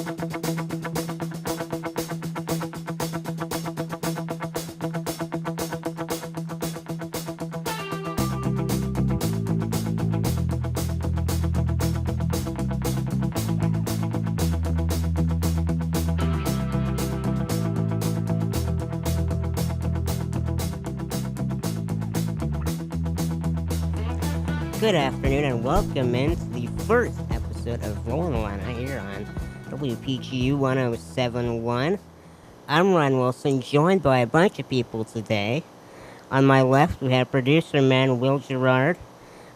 Good afternoon and welcome into the first episode of Rollin Illini here on WPGU 107.1. I'm Ron Wilson, joined by a bunch of people today. On my left, we have producer man Will Gerard,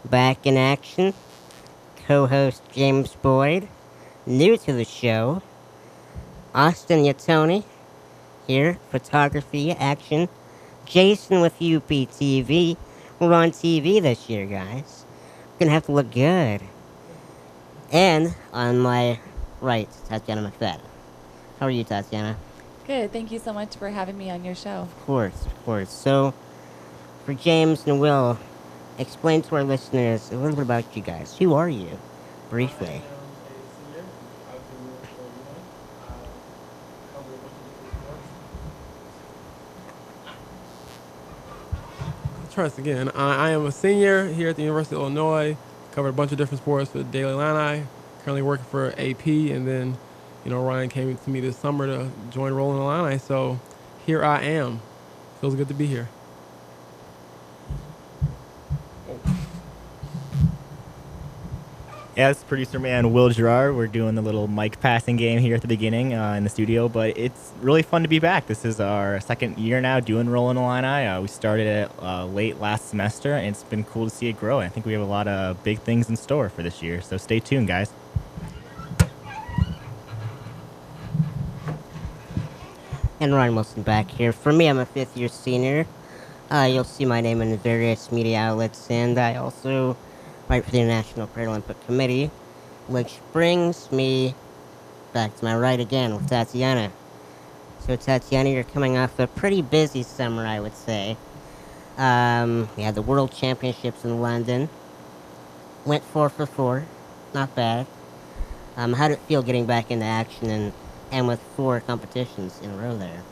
back in action. Co-host James Boyd, new to the show. Austin Yatoni, here, photography, action. Jason with UPTV. We're on TV this year, guys. Gonna have to look good. And on my right, Tatyana McFadden. How are you, Tatyana? Good. Thank you so much for having me on your show. Of course. So, for James and Will, explain to our listeners a little bit about you guys. Who are you, briefly? Trust again. I am a senior here at the University of Illinois. Covered a bunch of different sports for the Daily Illini. Currently working for AP, and then, Ryan came to me this summer to join Rollin Illini. So here I am. Feels good to be here. Yeah, it's producer man Will Gerard. We're doing the little mic passing game here at the beginning in the studio, but it's really fun to be back. This is our second year now doing Rollin Illini. We started it late last semester, and it's been cool to see it grow. I think we have a lot of big things in store for this year, so stay tuned, guys. And Ryan Wilson back here. For me, I'm a fifth-year senior. You'll see my name in various media outlets, and I also write for the International Paralympic Committee, which brings me back to my right again with Tatyana. So Tatyana, you're coming off a pretty busy summer, I would say. We had the World Championships in London. Went 4 for 4. Not bad. How did it feel getting back into action and with 4 competitions in a row there?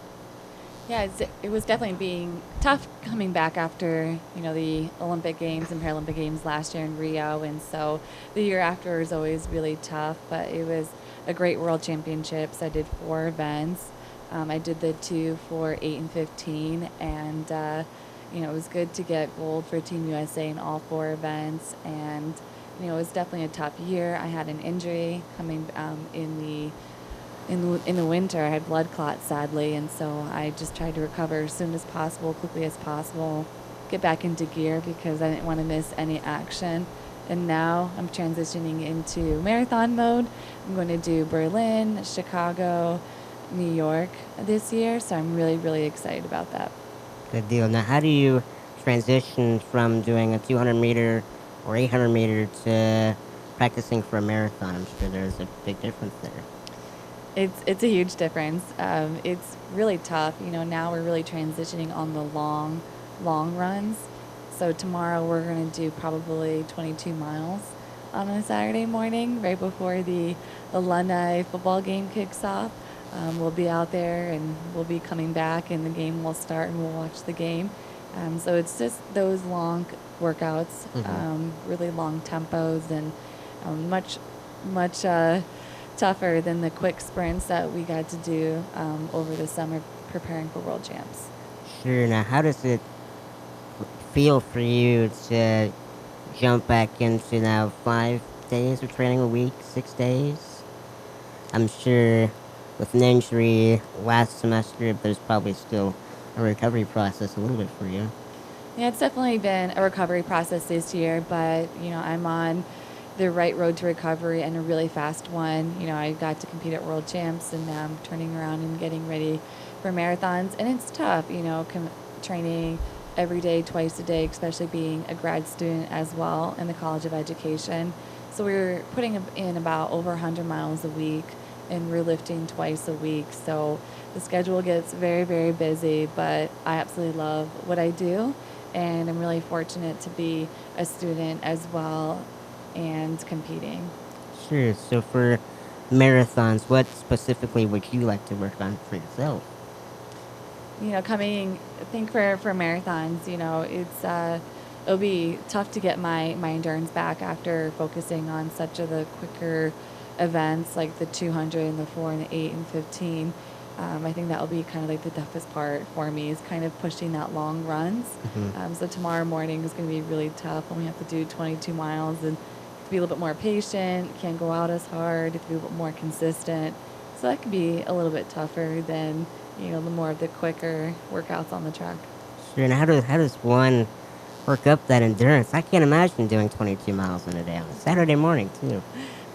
Yeah, it was definitely being tough coming back after, the Olympic Games and Paralympic Games last year in Rio. And so the year after is always really tough, but it was a great World Championships. I did 4 events. I did the 2 for 8 and 15, and, it was good to get gold for Team USA in all 4 events. And, it was definitely a tough year. I had an injury coming in the winter. I had blood clots, sadly, and so I just tried to recover as soon as possible, quickly as possible, get back into gear because I didn't want to miss any action. And now I'm transitioning into marathon mode. I'm going to do Berlin, Chicago, New York this year, so I'm really, really excited about that. Good deal. Now, how do you transition from doing a 200-meter or 800-meter to practicing for a marathon? I'm sure there's a big difference there. It's a huge difference. It's really tough. Now we're really transitioning on the long runs. So tomorrow we're going to do probably 22 miles on a Saturday morning right before the alumni football game kicks off. We'll be out there and we'll be coming back, and the game will start and we'll watch the game. So it's just those long workouts, really long tempos, and much tougher than the quick sprints that we got to do over the summer preparing for World Champs. Sure. Now, how does it feel for you to jump back into now 5 days of training a week, 6 days? I'm sure with an injury last semester, there's probably still a recovery process a little bit for you. Yeah, it's definitely been a recovery process this year, but, I'm on the right road to recovery and a really fast one. I got to compete at World Champs, and now I'm turning around and getting ready for marathons. And it's tough, training every day, twice a day, especially being a grad student as well in the College of Education. So we're putting in about over 100 miles a week, and we're lifting twice a week. So the schedule gets very, very busy, but I absolutely love what I do, and I'm really fortunate to be a student as well and competing. Sure. So for marathons, what specifically would you like to work on for yourself? I think for marathons, it'll be tough to get my endurance back after focusing on such of the quicker events like the 200 and the 4 and the 8 and 15. I think that will be kind of like the toughest part for me is kind of pushing that long runs. So tomorrow morning is going to be really tough when we have to do 22 miles and to be a little bit more patient, can't go out as hard, to be a little bit more consistent. So that could be a little bit tougher than, the more of the quicker workouts on the track. Sure, and how does one work up that endurance? I can't imagine doing 22 miles in a day on a Saturday morning, too.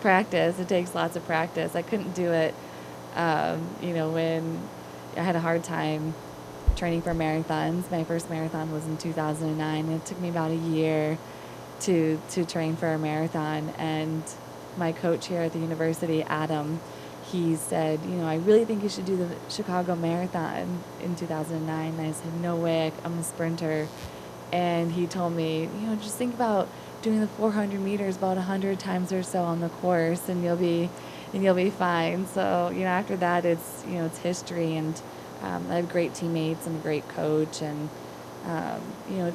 Practice. It takes lots of practice. I couldn't do it, when I had a hard time training for marathons. My first marathon was in 2009, and it took me about a year to train for a marathon. And my coach here at the university, Adam, he said, I really think you should do the Chicago Marathon in 2009. And I said, no way, I'm a sprinter. And he told me, just think about doing the 400 meters about 100 times or so on the course, and you'll be fine. So, after that, it's history, and I have great teammates and a great coach, and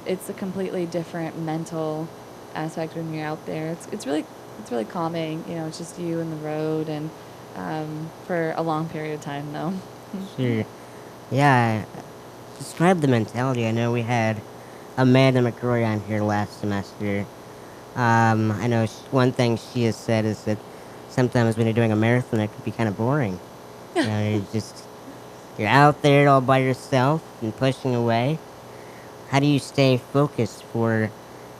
it's a completely different mental aspect when you're out there. It's really calming. It's just you and the road, and for a long period of time, though. Sure. Yeah, describe the mentality. I know we had Amanda McRoy on here last semester. I know one thing she has said is that sometimes when you're doing a marathon, it can be kind of boring. You're out there all by yourself and pushing away. How do you stay focused for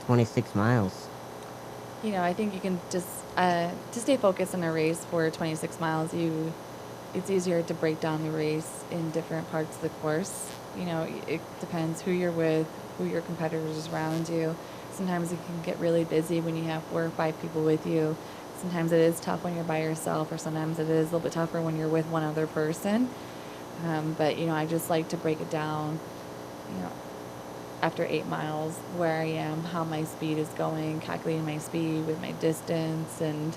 26 miles? I think you can just to stay focused in a race for 26 miles. It's easier to break down the race in different parts of the course. It depends who you're with, who your competitors around you. Sometimes it can get really busy when you have 4 or 5 people with you. Sometimes it is tough when you're by yourself, or sometimes it is a little bit tougher when you're with one other person. But I just like to break it down, after 8 miles, where I am, how my speed is going, calculating my speed with my distance, and,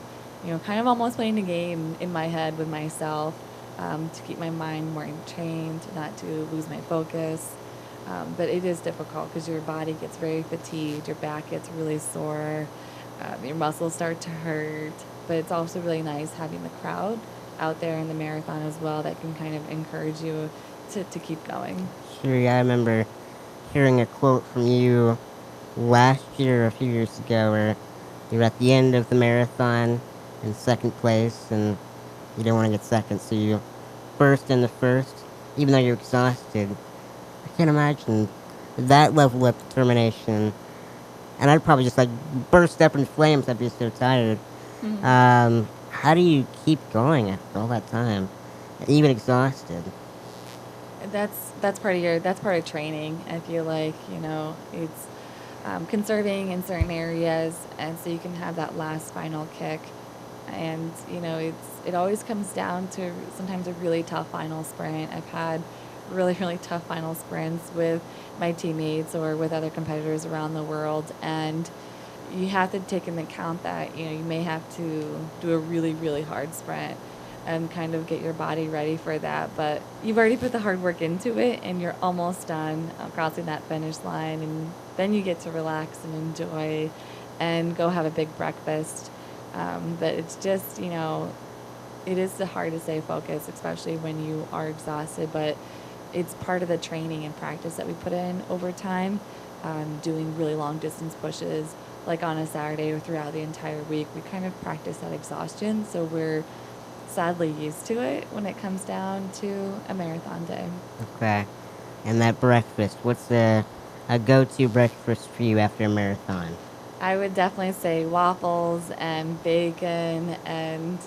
kind of almost playing a game in my head with myself to keep my mind more entrained, not to lose my focus. But it is difficult because your body gets very fatigued, your back gets really sore, your muscles start to hurt. But it's also really nice having the crowd out there in the marathon as well that can kind of encourage you to keep going. Sure, yeah, I remember hearing a quote from you last year or a few years ago where you were at the end of the marathon in second place and you didn't want to get second, so you burst in the first, even though you're exhausted. I can't imagine that level of determination. And I'd probably just burst up in flames. I'd be so tired. How do you keep going after all that time, even exhausted? That's part of training. I feel like it's conserving in certain areas, and so you can have that last final kick. And it always comes down to sometimes a really tough final sprint. I've had really, really tough final sprints with my teammates or with other competitors around the world, and you have to take into account that you may have to do a really, really hard sprint and kind of get your body ready for that. But you've already put the hard work into it, and you're almost done crossing that finish line, and then you get to relax and enjoy and go have a big breakfast. But it's just, it is hard to stay focused, especially when you are exhausted, but it's part of the training and practice that we put in over time, doing really long distance pushes, like on a Saturday or throughout the entire week. We kind of practice that exhaustion, so we're sadly used to it when it comes down to a marathon day. Okay. And that breakfast, what's a go-to breakfast for you after a marathon? I would definitely say waffles and bacon and,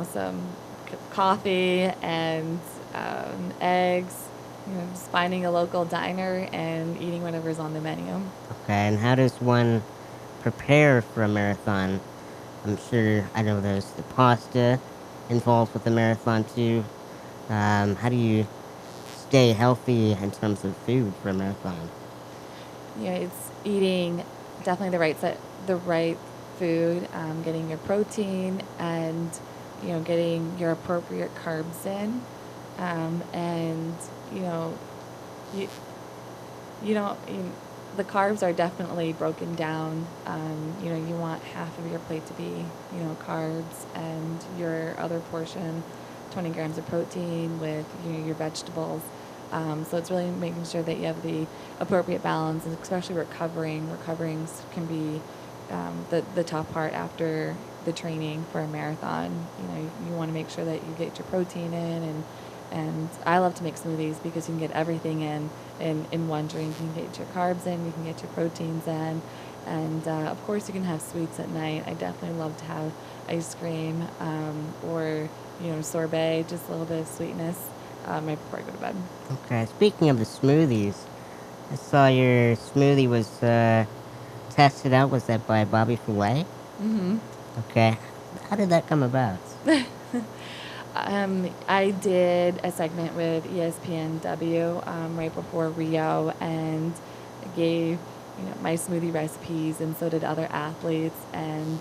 some coffee and eggs, just finding a local diner and eating whatever's on the menu. Okay, and how does one prepare for a marathon? I'm sure, I know there's the pasta involved with the marathon too. How do you stay healthy in terms of food for a marathon? It's eating definitely the right food, getting your protein, and getting your appropriate carbs in, and you you don't you, the carbs are definitely broken down. You want half of your plate to be carbs, and your other portion, 20 grams of protein with your vegetables. So it's really making sure that you have the appropriate balance, and especially recovering. Recoverings can be the tough part after the training for a marathon. You want to make sure that you get your protein in, and I love to make smoothies because you can get everything in one drink. You can get your carbs in, you can get your proteins in, and of course you can have sweets at night. I definitely love to have ice cream or sorbet, just a little bit of sweetness right before I go to bed. Okay, speaking of the smoothies, I saw your smoothie was tested out. Was that by Bobby Fouet? Mm-hmm. Okay. How did that come about? I did a segment with ESPNW right before Rio, and gave my smoothie recipes, and so did other athletes. And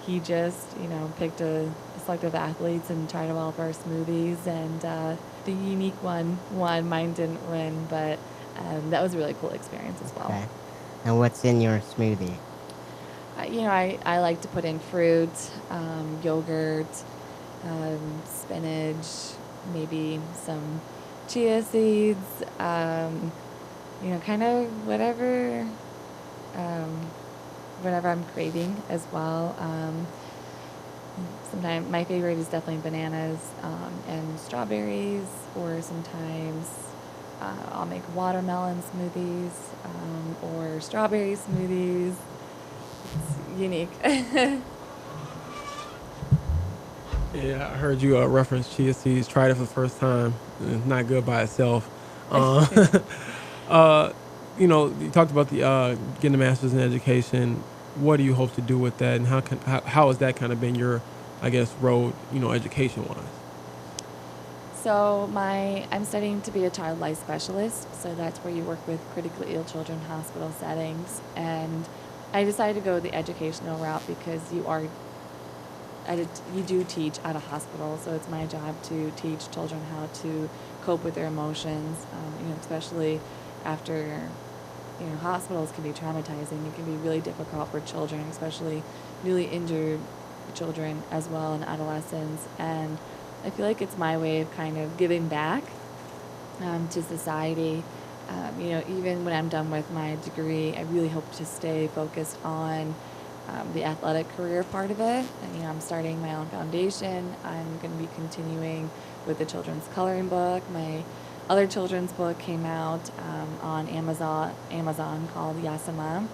he just picked a select of athletes and tried to develop our smoothies. And the unique one won. Mine didn't win, but that was a really cool experience as well. Okay. And what's in your smoothie? I like to put in fruit, yogurt, spinach, maybe some chia seeds, kind of whatever I'm craving as well. Sometimes my favorite is definitely bananas and strawberries, or sometimes I'll make watermelon smoothies or strawberry smoothies. It's unique. Yeah, I heard you reference chia seeds. Tried it for the first time. It's not good by itself. You talked about the getting a master's in education. What do you hope to do with that, and how has that kind of been your, I guess, road, education-wise? So I'm studying to be a child life specialist. So that's where you work with critically ill children in hospital settings. And I decided to go the educational route because you do teach at a hospital. So it's my job to teach children how to cope with their emotions, especially after, hospitals can be traumatizing. It can be really difficult for children, especially newly injured children as well, and adolescents. And I feel like it's my way of kind of giving back to society. Even when I'm done with my degree, I really hope to stay focused on the athletic career part of it. And, I'm starting my own foundation. I'm going to be continuing with the children's coloring book. My other children's book came out on Amazon called Yasama.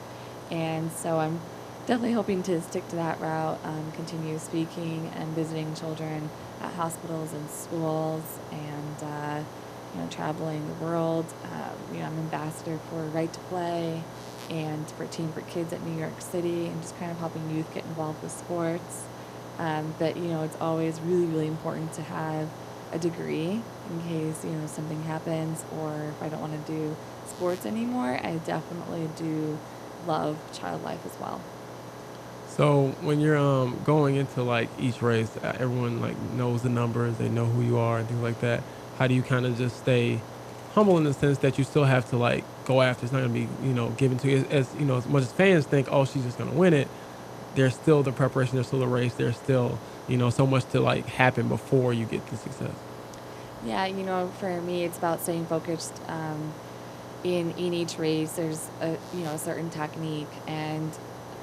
And so I'm definitely hoping to stick to that route, continue speaking and visiting children at hospitals and schools, and traveling the world. I'm ambassador for Right to Play and for Team for Kids at New York City, and just kind of helping youth get involved with sports. But it's always really, really important to have a degree in case something happens, or if I don't want to do sports anymore. I definitely do love child life as well. So when you're going into like each race, everyone like knows the numbers, they know who you are and things like that. How do you kind of just stay humble in the sense that you still have to like go after? It's not going to be given to you as as much as fans think, oh, she's just going to win it. There's still the preparation, there's still the race, there's still so much to like happen before you get to success. Yeah, for me, it's about staying focused. In each race, there's a certain technique, and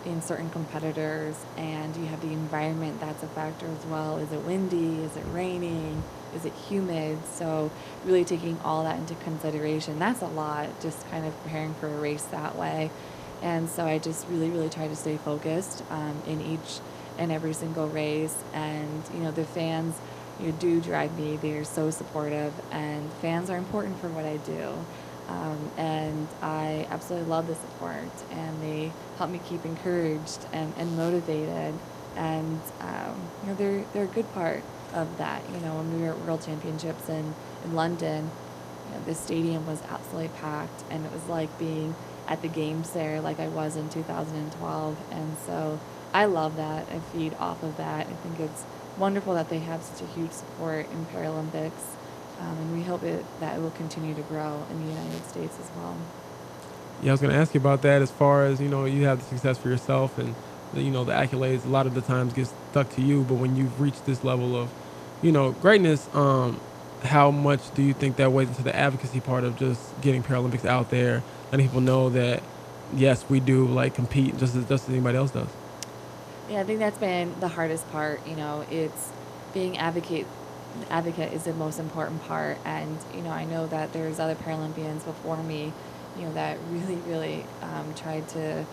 in certain competitors, and you have the environment that's a factor as well. Is it windy? Is it raining? Is it humid? So really taking all that into consideration. That's a lot, just kind of preparing for a race that way. And so I just really, really try to stay focused in each and every single race. And the fans do drive me. They're so supportive, and fans are important for what I do. And I absolutely love the support, and they help me keep encouraged and motivated. And they're a good part of that. When we were at World Championships in London, the stadium was absolutely packed, and it was like being at the games there, like I was in 2012. And so I love that. I feed off of that. I think it's wonderful that they have such a huge support in Paralympics, and we hope that it will continue to grow in the United States as well. Yeah, I was going to ask you about that as far as, you have the success for yourself and, the accolades a lot of the times get stuck to you. But when you've reached this level of, greatness, how much do you think that weighs into the advocacy part of just getting Paralympics out there, letting people know that, yes, we do like compete just as anybody else does? Yeah, I think that's been the hardest part. It's being advocate is the most important part. And, I know that there's other Paralympians before me, that really, really tried to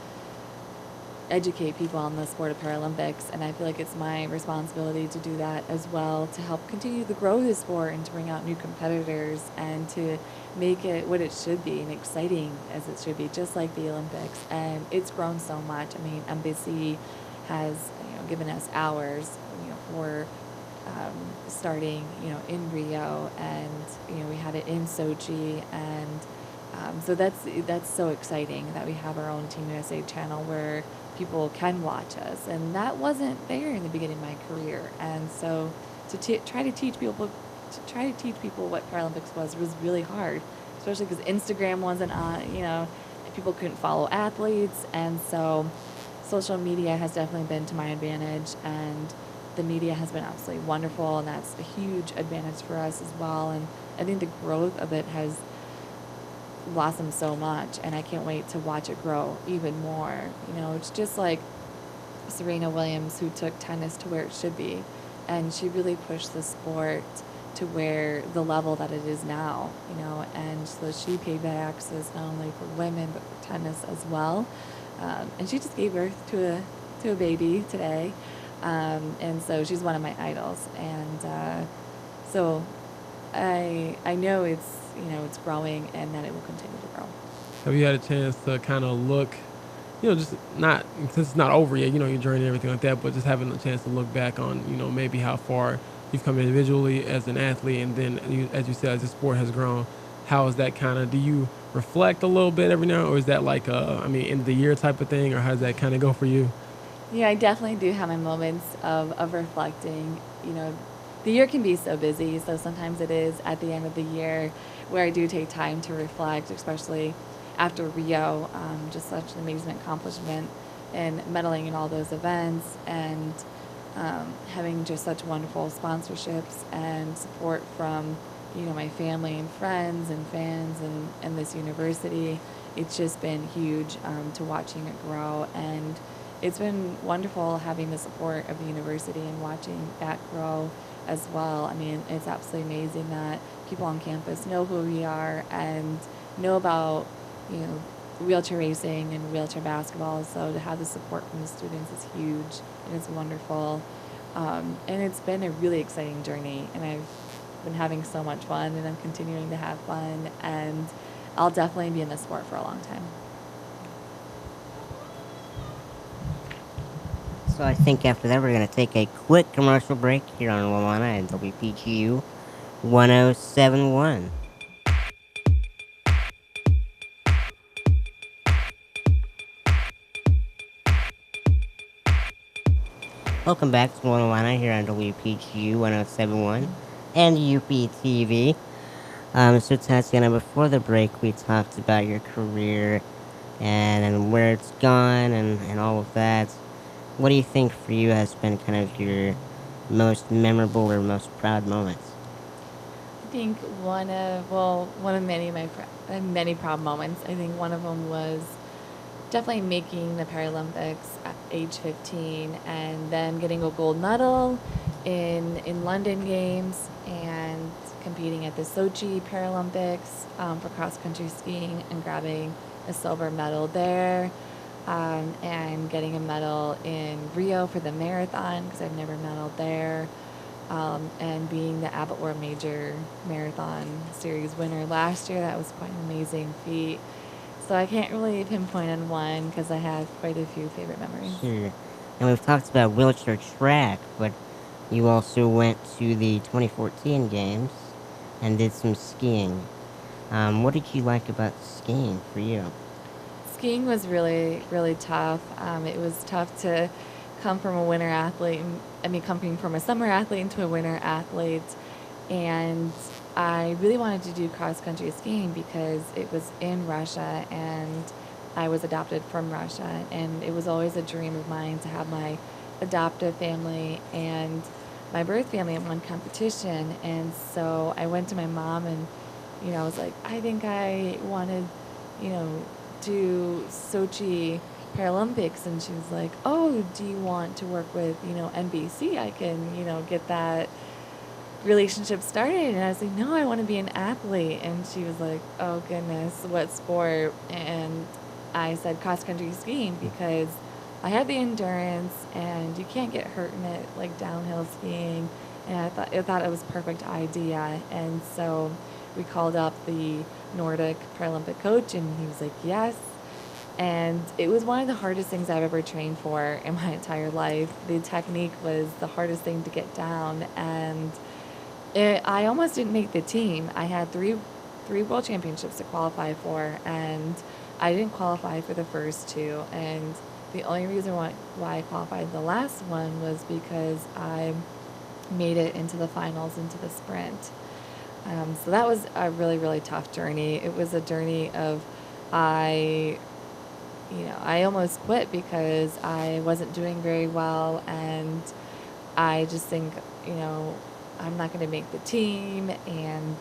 educate people on the sport of Paralympics. And I feel like it's my responsibility to do that as well, to help continue to grow the sport and to bring out new competitors and to make it what it should be and exciting as it should be, just like the Olympics. And it's grown so much. I mean, NBC has given us hours for starting in Rio, and we had it in Sochi, and so that's so exciting that we have our own Team USA channel where people can watch us, and that wasn't there in the beginning of my career. And so to try to teach people what Paralympics was really hard, especially because Instagram wasn't on, people couldn't follow athletes, and so social media has definitely been to my advantage, and the media has been absolutely wonderful, and that's a huge advantage for us as well. And I think the growth of it has blossomed so much, and I can't wait to watch it grow even more. It's just like Serena Williams, who took tennis to where it should be, and she really pushed the sport to where the level that it is now, and so she paid that access not only for women but for tennis as well. And she just gave birth to a baby today, and so she's one of my idols. And so I know it's growing, and that it will continue to grow. Have you had a chance to kind of look, just not, since it's not over yet, your journey and everything like that, but just having a chance to look back on, maybe how far you've come individually as an athlete, and then, as you said, as the sport has grown, how is that kind of, do you reflect a little bit every now, or is that like end of the year type of thing, or how does that kind of go for you? Yeah, I definitely do have my moments of reflecting. The year can be so busy, so sometimes it is at the end of the year where I do take time to reflect, especially after Rio, just such an amazing accomplishment, and medaling in all those events, and having just such wonderful sponsorships and support from my family and friends and fans and this university. It's just been huge to watching it grow, and it's been wonderful having the support of the university and watching that grow as well. I mean, it's absolutely amazing that people on campus know who we are and know about wheelchair racing and wheelchair basketball. So to have the support from the students is huge, and it's wonderful. And it's been a really exciting journey, and I've been having so much fun, and I'm continuing to have fun, and I'll definitely be in this sport for a long time. So I think after that we're going to take a quick commercial break here on Luana and WPGU 1071. Welcome back to Luana here on WPGU 1071 and UPTV. So Tatyana, before the break we talked about your career and where it's gone and all of that. What do you think for you has been kind of your most memorable or most proud moments? I think one of many proud moments. I think one of them was definitely making the Paralympics at age 15, and then getting a gold medal in London Games, and competing at the Sochi Paralympics for cross-country skiing and grabbing a silver medal there. And getting a medal in Rio for the marathon, because I've never medaled there, and being the Abbott World Major Marathon Series winner last year. That was quite an amazing feat. So I can't really pinpoint on one, because I have quite a few favorite memories. Sure. And we've talked about wheelchair track, but you also went to the 2014 games and did some skiing. What did you like about skiing for you? Skiing was really, really tough. It was tough to come from a winter athlete, coming from a summer athlete into a winter athlete. And I really wanted to do cross-country skiing because it was in Russia and I was adopted from Russia. And it was always a dream of mine to have my adoptive family and my birth family in one competition. And so I went to my mom and, I was like, I think I want to, do Sochi Paralympics. And she was like, oh, do you want to work with, NBC? I can, get that relationship started. And I was like, no, I want to be an athlete. And she was like, oh goodness, what sport? And I said cross country skiing because I had the endurance and you can't get hurt in it like downhill skiing. And I thought it was a perfect idea. And so we called up the Nordic Paralympic coach and he was like, yes. And it was one of the hardest things I've ever trained for in my entire life. The technique was the hardest thing to get down. And I almost didn't make the team. I had three world championships to qualify for, and I didn't qualify for the first two. And the only reason why I qualified the last one was because I made it into the finals, into the sprint. So that was a really, really tough journey. It was a journey of I almost quit because I wasn't doing very well, and I just think, I'm not going to make the team. And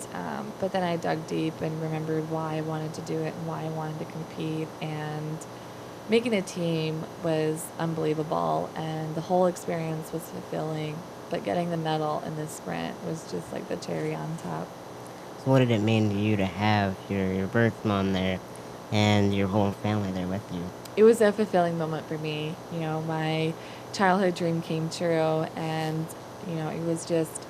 but then I dug deep and remembered why I wanted to do it and why I wanted to compete. And making a team was unbelievable, and the whole experience was fulfilling. But getting the medal in the sprint was just like the cherry on top. So what did it mean to you to have your birth mom there and your whole family there with you? It was a fulfilling moment for me. My childhood dream came true, and it was just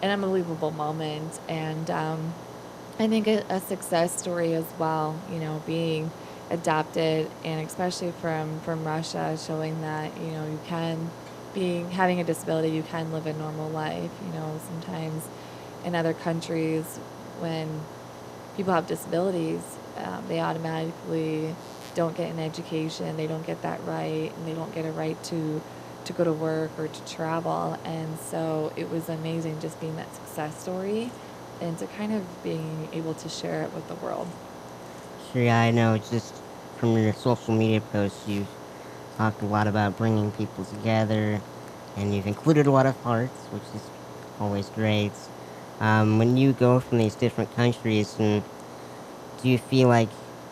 an unbelievable moment. And I think a success story as well. Being adopted, and especially from Russia, showing that you can, having a disability, you can live a normal life. Sometimes in other countries, when people have disabilities, they automatically don't get an education, they don't get that right, and they don't get a right to go to work or to travel. And so it was amazing just being that success story and to kind of being able to share it with the world. Sure, yeah, I know. Just from your social media posts, you've talked a lot about bringing people together, and you've included a lot of hearts, which is always great. When you go from these different countries, and do you feel like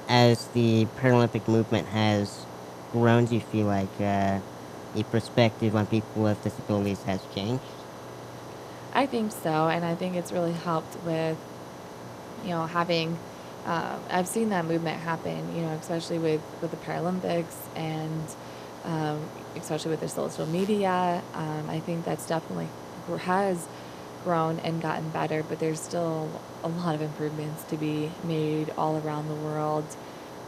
as the Paralympic movement has grown, do you feel like the perspective on people with disabilities has changed? I think so, and I think it's really helped with, having, I've seen that movement happen, especially with the Paralympics, and especially with their social media. I think that's definitely has grown and gotten better, but there's still a lot of improvements to be made all around the world.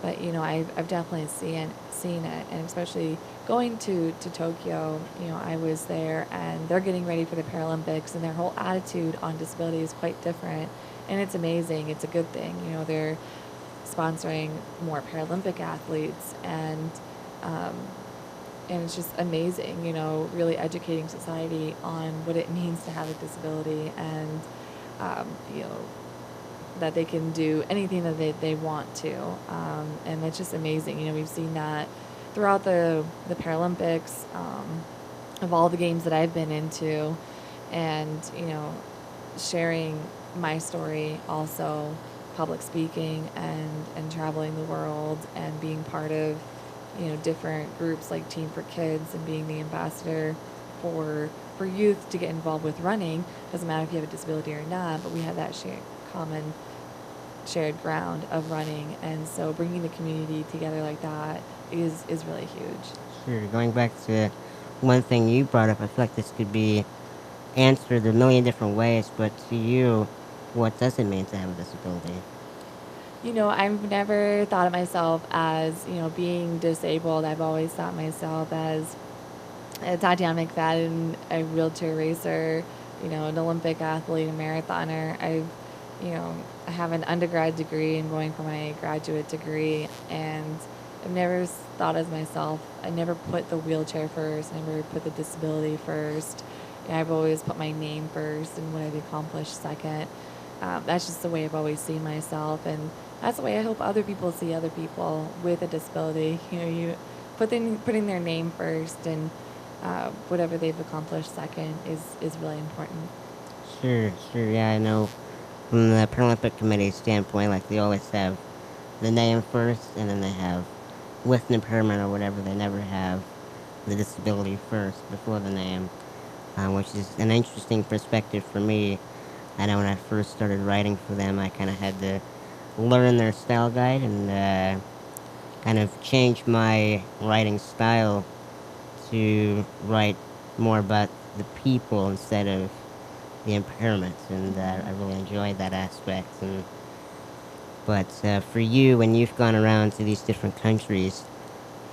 But I've definitely seen it, and especially going to Tokyo. I was there, and they're getting ready for the Paralympics, and their whole attitude on disability is quite different, and it's amazing. It's a good thing. They're sponsoring more Paralympic athletes, and it's just amazing. Really educating society on what it means to have a disability, and that they can do anything that they want to, and it's just amazing. We've seen that throughout the Paralympics, of all the games that I've been into, and sharing my story, also public speaking and traveling the world and being part of different groups like Team for Kids, and being the ambassador for youth to get involved with running. Doesn't matter if you have a disability or not, but we have that common shared ground of running, and so bringing the community together like that is really huge. Sure. Going back to one thing you brought up, I feel like this could be answered a million different ways, but to you, what does it mean to have a disability? I've never thought of myself as, being disabled. I've always thought myself as Tatyana McFadden, a wheelchair racer, an Olympic athlete, a marathoner. I have an undergrad degree and going for my graduate degree, and I've never thought as myself. I never put the wheelchair first. I never put the disability first. And I've always put my name first and what I've accomplished second. That's just the way I've always seen myself, and that's the way I hope other people see other people with a disability. You putting their name first, and whatever they've accomplished second is really important. Sure. Yeah, I know from the Paralympic Committee standpoint, like they always have the name first, and then they have with an impairment or whatever. They never have the disability first before the name, which is an interesting perspective for me. I know when I first started writing for them, I kind of had to learn their style guide and kind of change my writing style to write more about the people instead of the impairments, and I really enjoyed that aspect. But for you, when you've gone around to these different countries,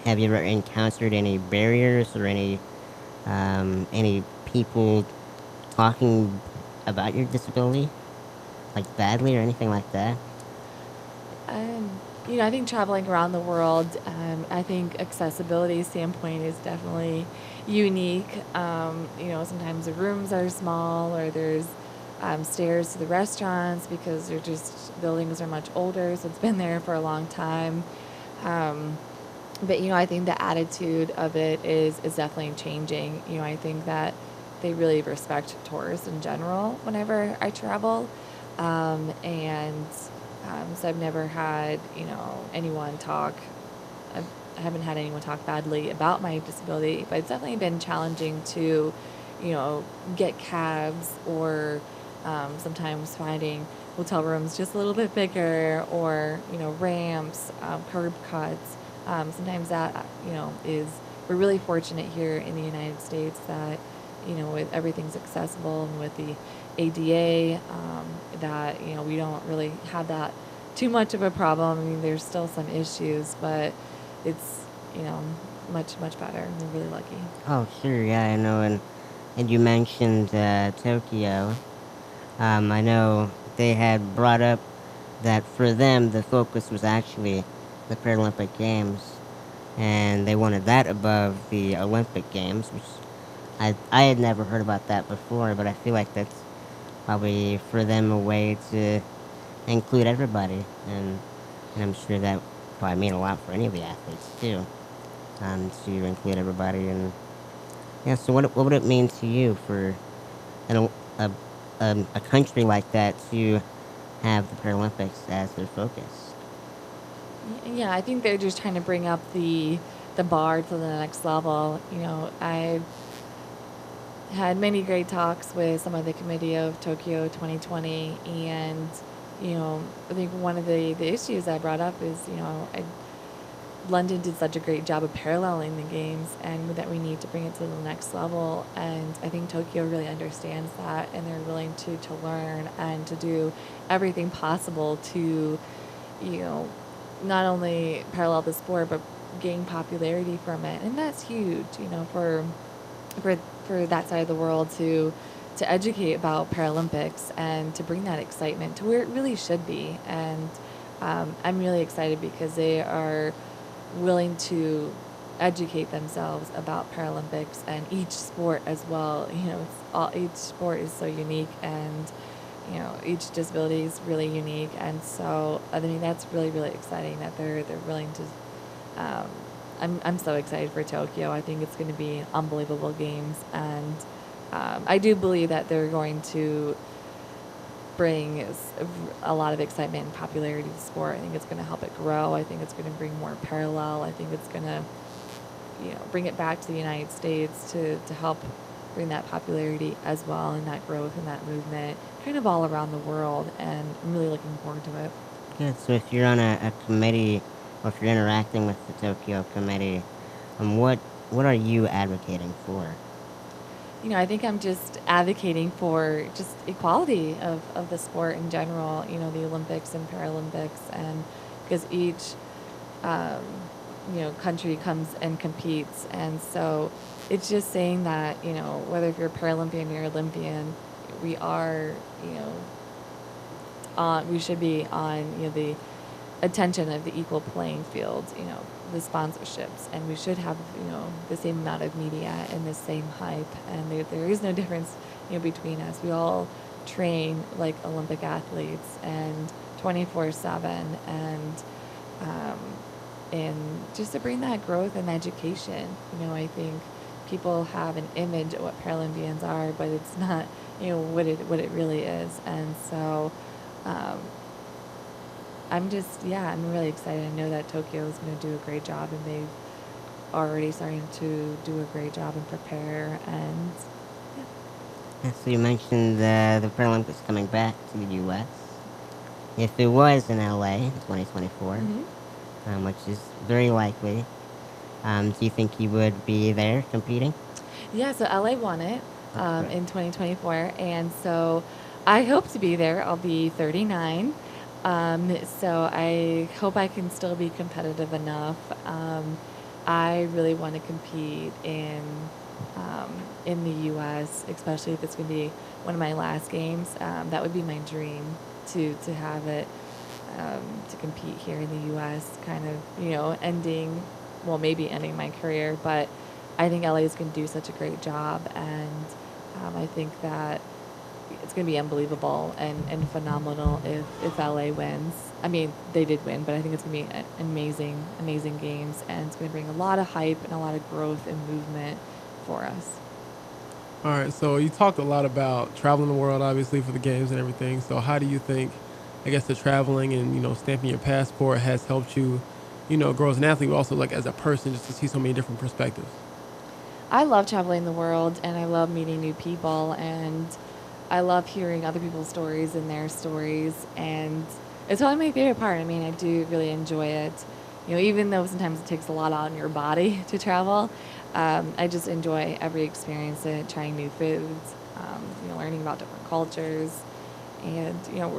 have you ever encountered any barriers or any people talking about your disability, like badly or anything like that? I think traveling around the world, I think accessibility standpoint is definitely unique. Sometimes the rooms are small, or there's stairs to the restaurants because buildings are much older, so it's been there for a long time. But I think the attitude of it is definitely changing. I think that they really respect tourists in general whenever I travel, so I've never had anyone talk. I haven't had anyone talk badly about my disability, but it's definitely been challenging to get cabs, or sometimes finding hotel rooms just a little bit bigger, or ramps, curb cuts. Sometimes that we're really fortunate here in the United States that with everything's accessible, and with the ADA, that we don't really have that too much of a problem. I mean, there's still some issues, but it's much better. We're really lucky. Oh, sure, yeah, I know, and you mentioned Tokyo. I know they had brought up that for them the focus was actually the Paralympic Games, and they wanted that above the Olympic Games, which I had never heard about that before, but I feel like that's probably for them a way to include everybody, and I'm sure that probably mean a lot for any of the athletes too, to include everybody. And yeah, so what would it mean to you for a country like that to have the Paralympics as their focus? Yeah, I think they're just trying to bring up the bar to the next level. I've had many great talks with some of the committee of Tokyo 2020, and I think one of the issues I brought up is London did such a great job of paralleling the games, and that we need to bring it to the next level. And I think Tokyo really understands that, and they're willing to learn and to do everything possible to not only parallel the sport but gain popularity from it. And that's huge, for that side of the world to educate about Paralympics and to bring that excitement to where it really should be. And I'm really excited because they are willing to educate themselves about Paralympics and each sport as well. Each sport is so unique, and each disability is really unique. And so I mean, that's really, really exciting that they're willing to. I'm so excited for Tokyo. I think it's going to be unbelievable games, and I do believe that they're going to bring a lot of excitement and popularity to the sport. I think it's going to help it grow. I think it's going to bring more parallel. I think it's going to bring it back to the United States to help bring that popularity as well, and that growth and that movement kind of all around the world. And I'm really looking forward to it. Good. So if you're on a committee, or if you're interacting with the Tokyo committee, what are you advocating for? I think I'm just advocating for just equality of the sport in general, the Olympics and Paralympics, and because each, country comes and competes. And so it's just saying that, whether if you're a Paralympian or Olympian, we are, we should be on, attention of the equal playing field, the sponsorships, and we should have, the same amount of media and the same hype, and there is no difference, between us. We all train like Olympic athletes and 24/7, and just to bring that growth and education. I think people have an image of what Paralympians are, but it's not, what it really is. And so, I'm really excited. I know that Tokyo is going to do a great job, and they've already starting to do a great job and prepare. And So you mentioned the Paralympics coming back to the U.S. If it was in LA in 2024, which is very likely, do you think you would be there competing? yeah, so LA won it in 2024, and so I hope to be there. I'll be 39. So I hope I can still be competitive enough. I really want to compete in the U.S., especially if it's going to be one of my last games. That would be my dream to have it, to compete here in the U.S., kind of, maybe ending my career. But I think LA is going to do such a great job, and I think that it's going to be unbelievable and phenomenal if LA wins. I mean, they did win, but I think it's going to be an amazing games, and it's going to bring a lot of hype and a lot of growth and movement for us. All right, so you talked a lot about traveling the world, obviously, for the games and everything. So how do you think, I guess, the traveling and, stamping your passport has helped you, grow as an athlete, but also, like, as a person, just to see so many different perspectives? I love traveling the world, and I love meeting new people, and I love hearing other people's stories and their stories, and it's probably my favorite part. I mean, I do really enjoy it. Even though sometimes it takes a lot on your body to travel, I just enjoy every experience, trying new foods, learning about different cultures, and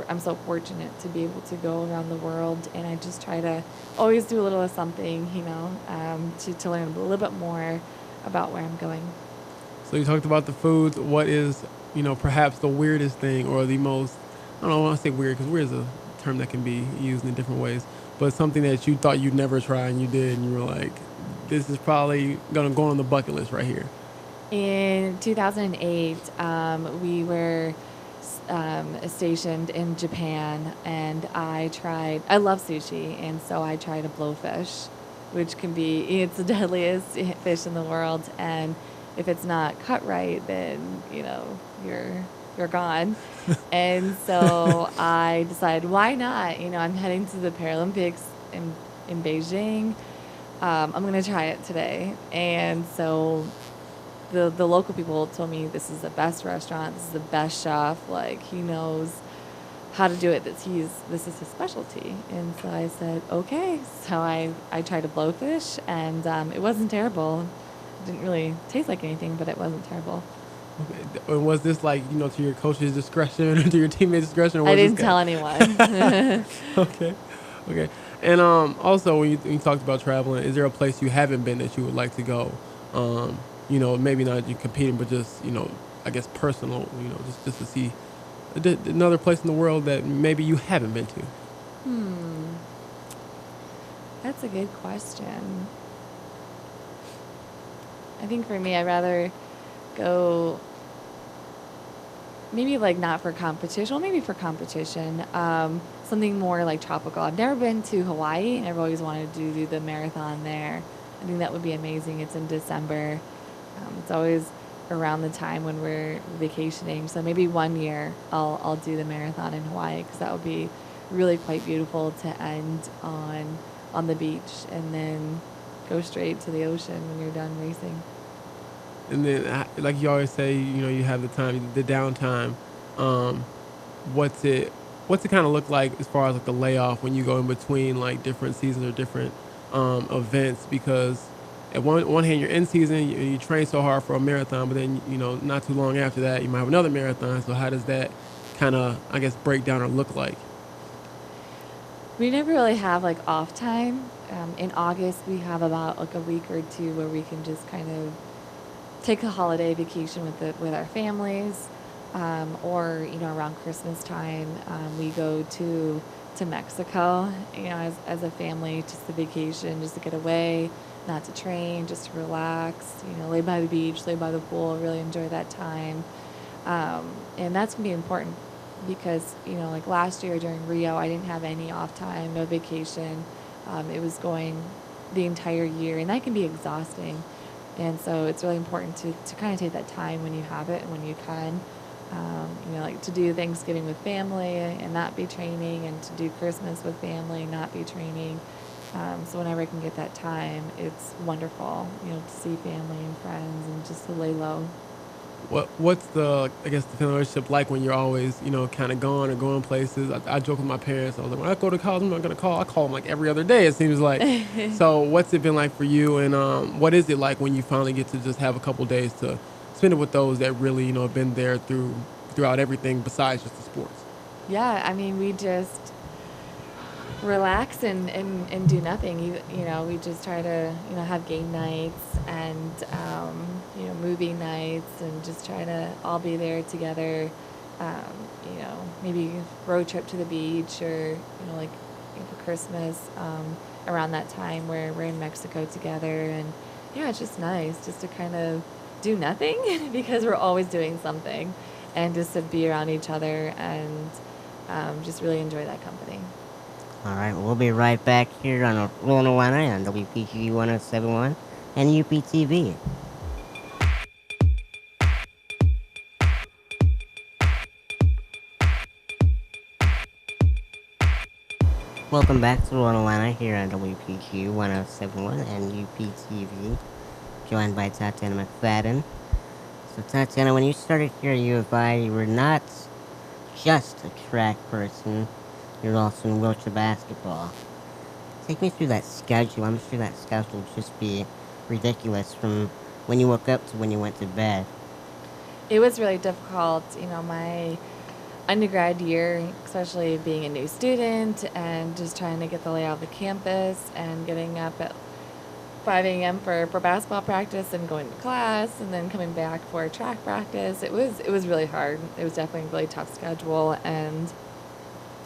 I'm so fortunate to be able to go around the world, and I just try to always do a little of something, to learn a little bit more about where I'm going. So you talked about the foods. What is, perhaps the weirdest thing, or the most, I don't want to say weird, because weird is a term that can be used in different ways, but something that you thought you'd never try and you did, and you were like, this is probably going to go on the bucket list right here? In 2008, we were stationed in Japan, and I love sushi, and so I tried a blowfish, which it's the deadliest fish in the world, and if it's not cut right, then you're gone. And so I decided, why not? I'm heading to the Paralympics in Beijing. I'm going to try it today. And so the local people told me this is the best restaurant, this is the best chef, like he knows how to do it, this is his specialty. And so I said, okay. So I tried a blowfish, and it wasn't terrible. It didn't really taste like anything, but it wasn't terrible. Okay. Was this like, to your coach's discretion or to your teammates' discretion? Or I didn't tell anyone. Okay. And also, when you talked about traveling, is there a place you haven't been that you would like to go? Maybe not you competing, but just, I guess personal, just to see another place in the world that maybe you haven't been to. That's a good question. I think for me, I'd rather go maybe like not for competition, maybe for competition, something more like tropical. I've never been to Hawaii, and I've always wanted to do the marathon there. I think that would be amazing. It's in December. It's always around the time when we're vacationing, so maybe one year I'll do the marathon in Hawaii, because that would be really quite beautiful to end on the beach and then go straight to the ocean when you're done racing. And then, like you always say, you have the time, the downtime. What's it kind of look like as far as like the layoff when you go in between like different seasons or different events? Because at one hand, you're in season, you train so hard for a marathon, but then not too long after that, you might have another marathon. So how does that kind of, I guess, break down or look like? We never really have like off time. In August, we have about like a week or two where we can just kind of take a holiday vacation with our families. or around Christmas time, we go to Mexico, as a family, just a vacation, just to get away, not to train, just to relax, lay by the beach, lay by the pool, really enjoy that time. And that's going to be important because, like last year during Rio, I didn't have any off time, no vacation. It was going the entire year, and that can be exhausting. And so it's really important to kind of take that time when you have it and when you can. Like to do Thanksgiving with family and not be training, and to do Christmas with family, not be training. So whenever I can get that time, it's wonderful, to see family and friends and just to lay low. What's the family relationship like when you're always, kind of gone or going places? I joke with my parents. I was like, when I go to college, I'm not going to call. I call them like every other day, it seems like. So what's it been like for you? And what is it like when you finally get to just have a couple days to spend it with those that really, have been there throughout everything besides just the sports? Yeah, I mean, we just relax and do nothing. We just try to, have game nights and, movie nights, and just try to all be there together. Maybe road trip to the beach, or, like for Christmas, around that time where we're in Mexico together. And yeah, it's just nice just to kind of do nothing because we're always doing something, and just to be around each other and just really enjoy that company. All right, we'll be right back here on Rollin Illini on WPGU 107.1 and UPTV. Welcome back to Rollin Illini here on WPGU 107.1 and UPTV, joined by Tatyana McFadden. So Tatyana, when you started here at U of I, you were not just a track person, you're also in wheelchair basketball. Take me through that schedule. I'm sure that schedule would just be ridiculous from when you woke up to when you went to bed. It was really difficult, my undergrad year, especially being a new student and just trying to get the layout of the campus and getting up at 5 a.m. for basketball practice and going to class and then coming back for track practice. It was really hard. It was definitely a really tough schedule, and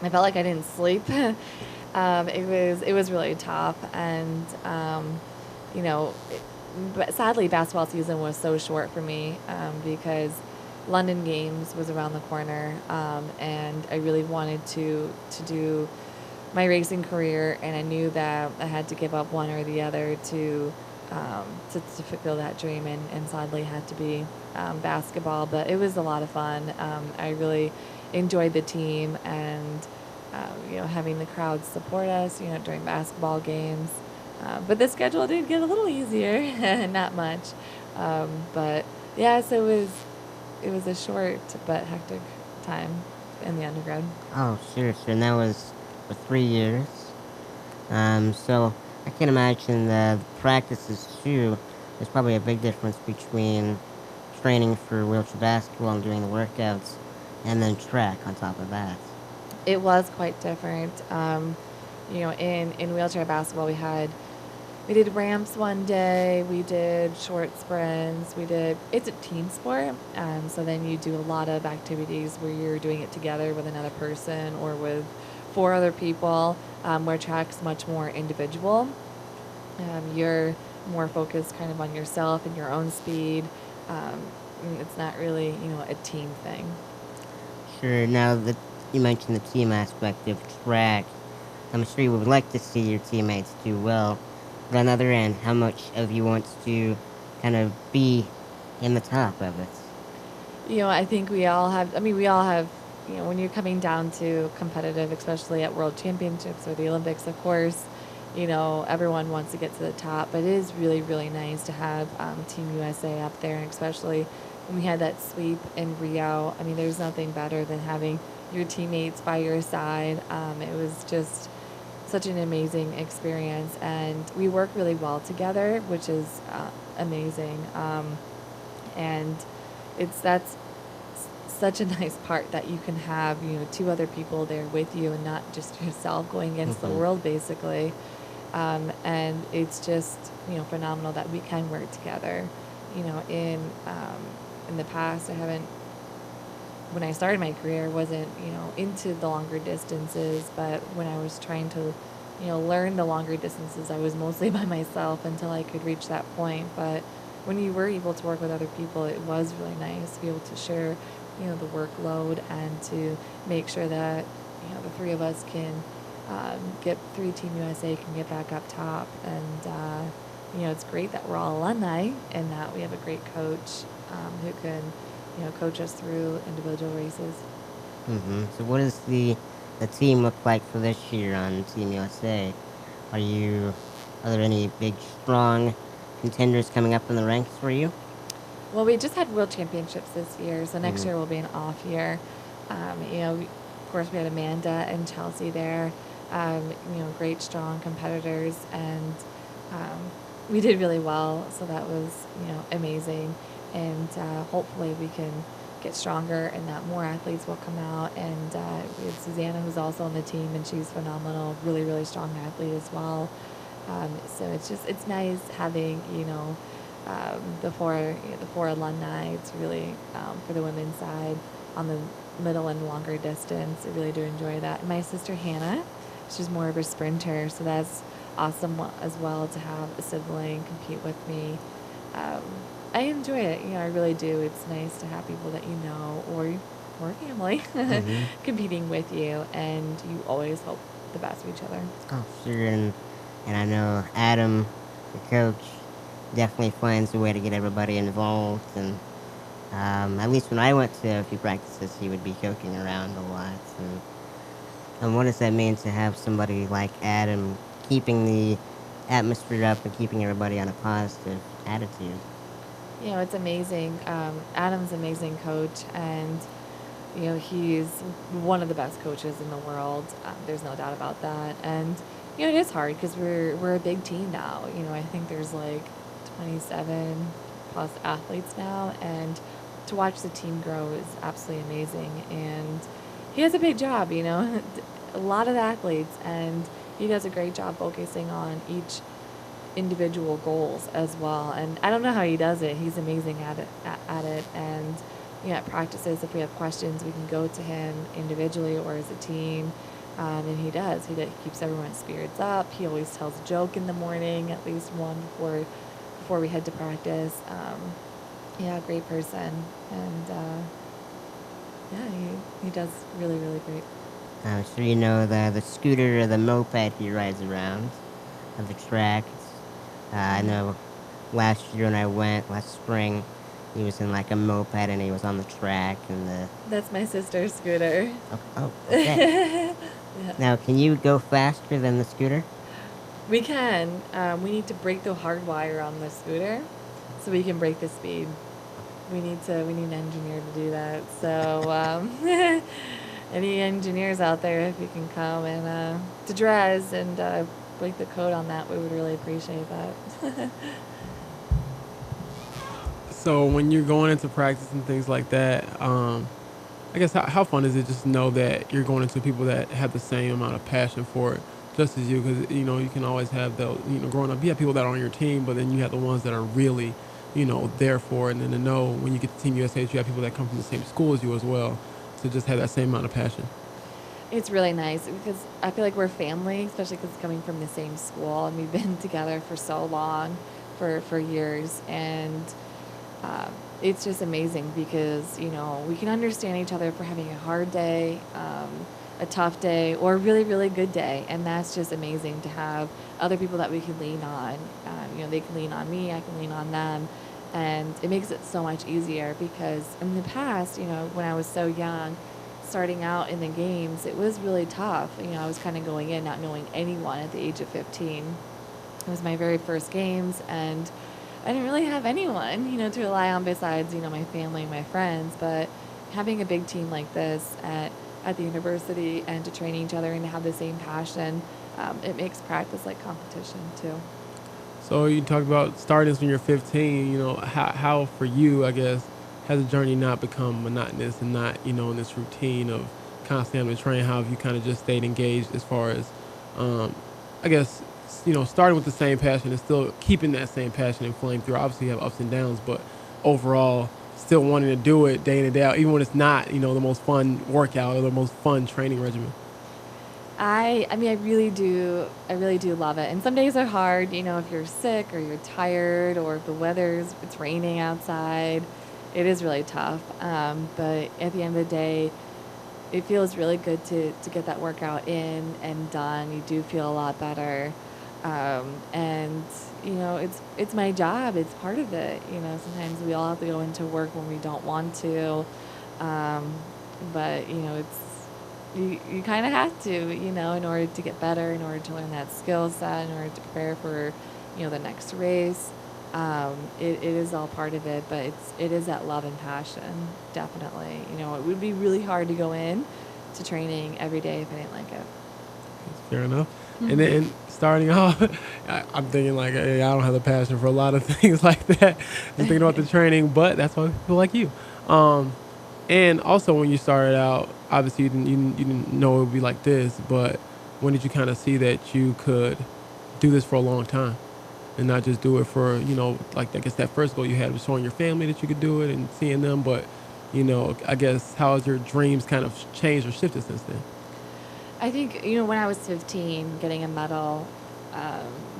I felt like I didn't sleep. It was really tough, and but sadly basketball season was so short for me because London Games was around the corner, and I really wanted to do my racing career, and I knew that I had to give up one or the other to fulfill that dream, and sadly had to be basketball. But it was a lot of fun. I really enjoyed the team, and having the crowd support us, during basketball games. But the schedule did get a little easier, not much. But yeah, so it was a short but hectic time in the undergrad. Oh, sure. And that was for 3 years. So I can imagine the practices too. There's probably a big difference between training for wheelchair basketball and doing the workouts, and then track on top of that. It was quite different. In wheelchair basketball, we did ramps one day, we did short sprints, it's a team sport, so then you do a lot of activities where you're doing it together with another person or with 4 other people, where track's much more individual. You're more focused kind of on yourself and your own speed. It's not really, a team thing. Sure. Now that you mentioned the team aspect of track, I'm sure you would like to see your teammates do well. But on the other end, how much of you wants to kind of be in the top of it? I think we all have, when you're coming down to competitive, especially at World Championships or the Olympics, of course, everyone wants to get to the top. But it is really, really nice to have Team USA up there, and especially when we had that sweep in Rio. There's nothing better than having your teammates by your side. It was just such an amazing experience, and we work really well together, which is amazing. And that's such a nice part, that you can have 2 other people there with you and not just yourself going against the world, basically. And it's just phenomenal that we can work together. In the past, I haven't when I started my career, wasn't, into the longer distances, but when I was trying to, learn the longer distances, I was mostly by myself until I could reach that point. But when you were able to work with other people, it was really nice to be able to share, the workload and to make sure that, the three of us can get through Team USA, can get back up top. And, it's great that we're all alumni and that we have a great coach who can, coach us through individual races. So what does the team look like for this year on Team USA? Are there any big, strong contenders coming up in the ranks for you? Well, we just had World Championships this year, so next year will be an off year. Of course, we had Amanda and Chelsea there. Great, strong competitors, and we did really well. So that was, amazing. And hopefully we can get stronger and that more athletes will come out. And we have Susanna, who's also on the team, and she's phenomenal, really, really strong athlete as well. So it's nice having, the four alumni. It's really, for the women's side, on the middle and longer distance, I really do enjoy that. And my sister Hannah, she's more of a sprinter, so that's awesome as well to have a sibling compete with me. I enjoy it, I really do. It's nice to have people that you know or family competing with you, and you always hope the best for each other. Oh, sure, and I know Adam, the coach, definitely finds a way to get everybody involved, and at least when I went to a few practices, he would be joking around a lot. And what does that mean to have somebody like Adam keeping the atmosphere up and keeping everybody on a positive attitude? It's amazing. Adam's an amazing coach, and he's one of the best coaches in the world. There's no doubt about that. And it is hard because we're a big team now. I think there's like 27 plus athletes now, and to watch the team grow is absolutely amazing. And he has a big job, a lot of athletes, and he does a great job focusing on each individual goals as well. And I don't know how he does it. He's amazing at it. And at practices, if we have questions, we can go to him individually or as a team. And he does. He keeps everyone's spirits up. He always tells a joke in the morning, at least one before we head to practice. Great person. And he does really, really great. I'm sure you know the scooter or the moped he rides around on the track. I know last year when I went, last spring, he was in like a moped and he was on the track and That's my sister's scooter. Oh, okay. Yeah. Now, can you go faster than the scooter? We can. We need to break the hard wire on the scooter so we can break the speed. We need an engineer to do that. So any engineers out there, if you can come and to Dres and break the code on that, we would really appreciate that. So when you're going into practice and things like that, I guess how fun is it just to know that you're going into people that have the same amount of passion for it, just as you? Because you can always have growing up, you have people that are on your team, but then you have the ones that are really, there for it. And then to know when you get to Team USA, you have people that come from the same school as you as well, to just have that same amount of passion. It's really nice because I feel like we're family, especially because coming from the same school, and we've been together for so long, for years, and it's just amazing because we can understand each other if we're having a hard day, a tough day, or a really, really good day, and that's just amazing to have other people that we can lean on. They can lean on me, I can lean on them, and it makes it so much easier because in the past, when I was so young, starting out in the games, it was really tough. I was kind of going in not knowing anyone at the age of 15. It was my very first games, and I didn't really have anyone, to rely on besides, my family and my friends. But having a big team like this at the university and to train each other and to have the same passion, it makes practice like competition too. So you talked about starting when you're 15, how for you, I guess, has the journey not become monotonous and not, in this routine of constantly having to train? How have you kind of just stayed engaged as far as, I guess, starting with the same passion and still keeping that same passion and flame through? Obviously you have ups and downs, but overall, still wanting to do it day in and day out, even when it's not, the most fun workout or the most fun training regimen? I mean, I really do love it. And some days are hard, if you're sick or you're tired or if it's raining outside, it is really tough. But at the end of the day, it feels really good to get that workout in and done. You do feel a lot better. And, it's my job. It's part of it. Sometimes we all have to go into work when we don't want to. But, you kind of have to, in order to get better, in order to learn that skill set, in order to prepare for, the next race. It is all part of it, but it is that love and passion, definitely. It would be really hard to go in to training every day if I didn't like it. Fair enough. Mm-hmm. And then starting off, I'm thinking like, hey, I don't have the passion for a lot of things like that. I'm thinking about the training, but that's why people like you. And also when you started out, obviously you didn't know it would be like this, but when did you kind of see that you could do this for a long time and not just do it for, like I guess that first goal you had was showing your family that you could do it and seeing them, but, I guess how has your dreams kind of changed or shifted since then? I think, when I was 15, getting a medal,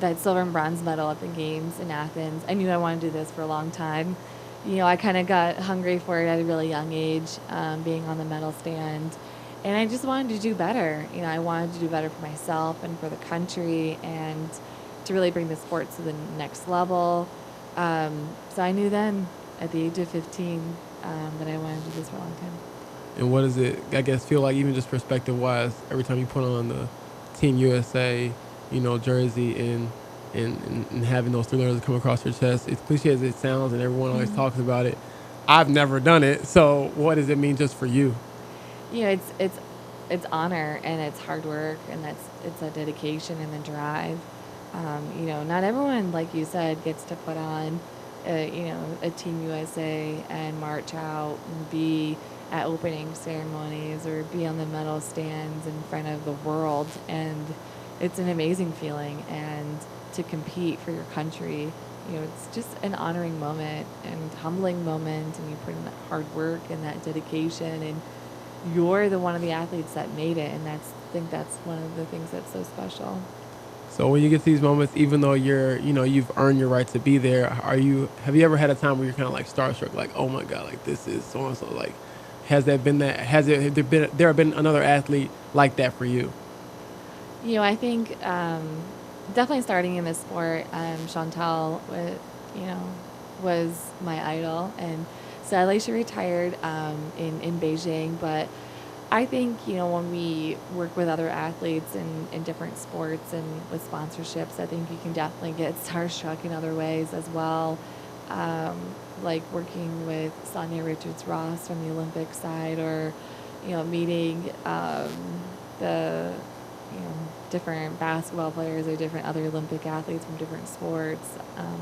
that silver and bronze medal at the games in Athens, I knew I wanted to do this for a long time. I kind of got hungry for it at a really young age, being on the medal stand. And I just wanted to do better. I wanted to do better for myself and for the country and to really bring the sport to the next level. So I knew then, at the age of 15, that I wanted to do this for a long time. And what does it, I guess, feel like, even just perspective-wise, every time you put on the Team USA, jersey and having those 3 letters come across your chest? It's cliche as it sounds, and everyone always talks about it. I've never done it, so what does it mean just for you? It's honor and it's hard work, and it's a dedication and a drive. Not everyone, like you said, gets to put on, a Team USA and march out and be at opening ceremonies or be on the medal stands in front of the world, and it's an amazing feeling. And to compete for your country, it's just an honoring moment and humbling moment, and you put in that hard work and that dedication, and you're one of the athletes that made it, and I think that's one of the things that's so special. So when you get to these moments, even though you've earned your right to be there, have you ever had a time where you're kind of like starstruck, like, oh my God, like this is so and so? Like, has there been been another athlete like that for you? I think definitely starting in this sport, Chantal, was my idol, and sadly she retired in Beijing. But I think when we work with other athletes in different sports and with sponsorships, I think you can definitely get starstruck in other ways as well. Like working with Sonia Richards-Ross from the Olympic side, or meeting the different basketball players or different other Olympic athletes from different sports,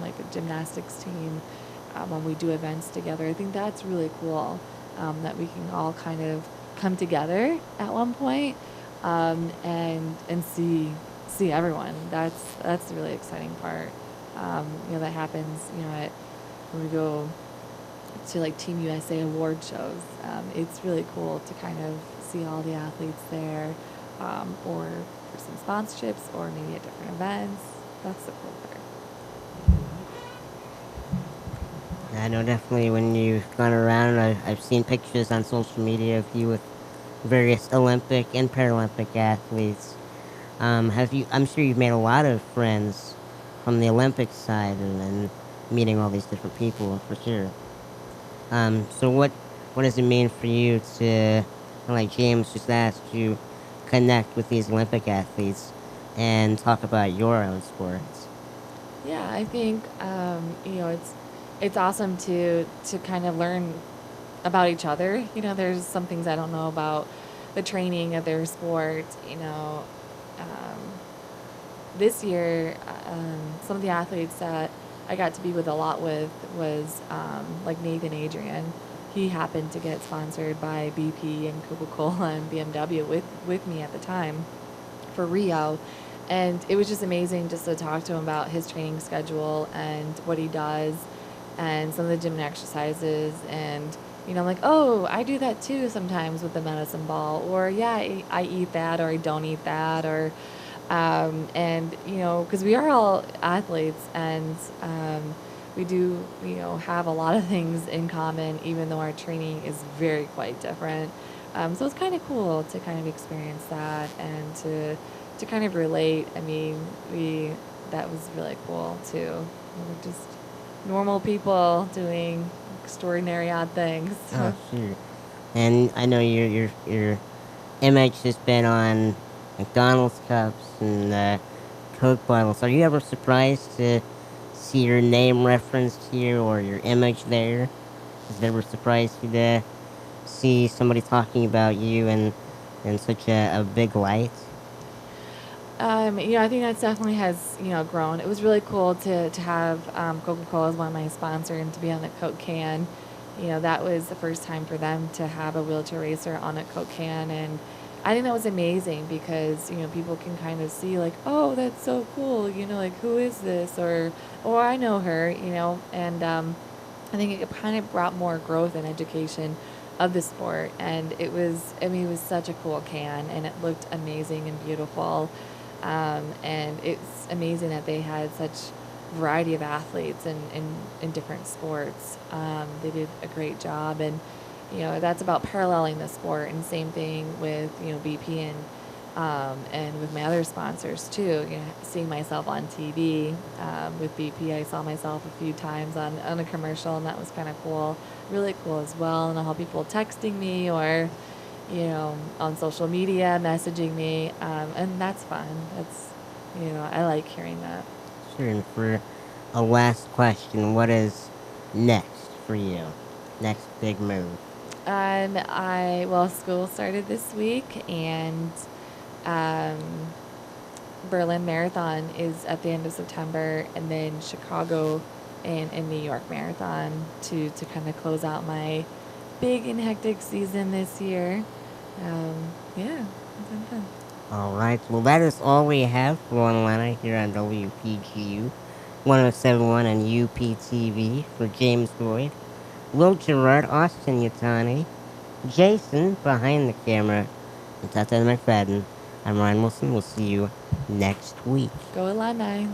like the gymnastics team, when we do events together. I think that's really cool, that we can all kind of come together at one point, and see everyone. That's the really exciting part. That happens, when we go to like Team USA award shows. It's really cool to kind of see all the athletes there, or for some sponsorships, or maybe at different events. That's the cool part. I know definitely when you've gone around, I've seen pictures on social media of you with various Olympic and Paralympic athletes. I'm sure you've made a lot of friends from the Olympic side and meeting all these different people for sure. So what does it mean for you to, like James just asked, to connect with these Olympic athletes and talk about your own sports? Yeah, I think it's awesome to kind of learn about each other. There's some things I don't know about the training of their sport. This year, some of the athletes that I got to be with a lot with was like Nathan Adrian. He happened to get sponsored by BP and Coca-Cola and BMW with me at the time for Rio. And it was just amazing just to talk to him about his training schedule and what he does. and some of the gym exercises, and I'm like, oh, I do that too sometimes with the medicine ball, or yeah, I eat that, or I don't eat that, or and because we are all athletes, and we do have a lot of things in common, even though our training is very quite different. So it's kind of cool to kind of experience that and to kind of relate. I mean, that was really cool too. We're just normal people doing extraordinary odd things. Oh, sure. And I know your image has been on McDonald's cups and Coke bottles. Are you ever surprised to see your name referenced here or your image there? Has it ever surprised you to see somebody talking about you in such a big light? I think that definitely has, grown. It was really cool to have Coca-Cola as one of my sponsors and to be on the Coke can. That was the first time for them to have a wheelchair racer on a Coke can, and I think that was amazing because, people can kind of see like, oh, that's so cool, like, who is this? Or I know her, and I think it kind of brought more growth and education of the sport. And it was such a cool can, and it looked amazing and beautiful. And it's amazing that they had such variety of athletes in different sports. They did a great job, and that's about paralleling the sport. And same thing with BP and with my other sponsors too. Seeing myself on TV with BP, I saw myself a few times on a commercial, and that was kind of cool, really cool as well. And I'll have people texting me or on social media, messaging me, and that's fun. That's, I like hearing that. Sure. And for a last question, what is next for you? Next big move? School started this week, and Berlin Marathon is at the end of September, and then Chicago and New York Marathon to kind of close out my big and hectic season this year. It's been fun. All right. Well, that is all we have for Rollin Illini here on WPGU 1071 and UPTV. For James Boyd, Will Gerard, Austin Yatani, Jason behind the camera, and Tatyana McFadden, I'm Ryan Wilson. We'll see you next week. Go Illini.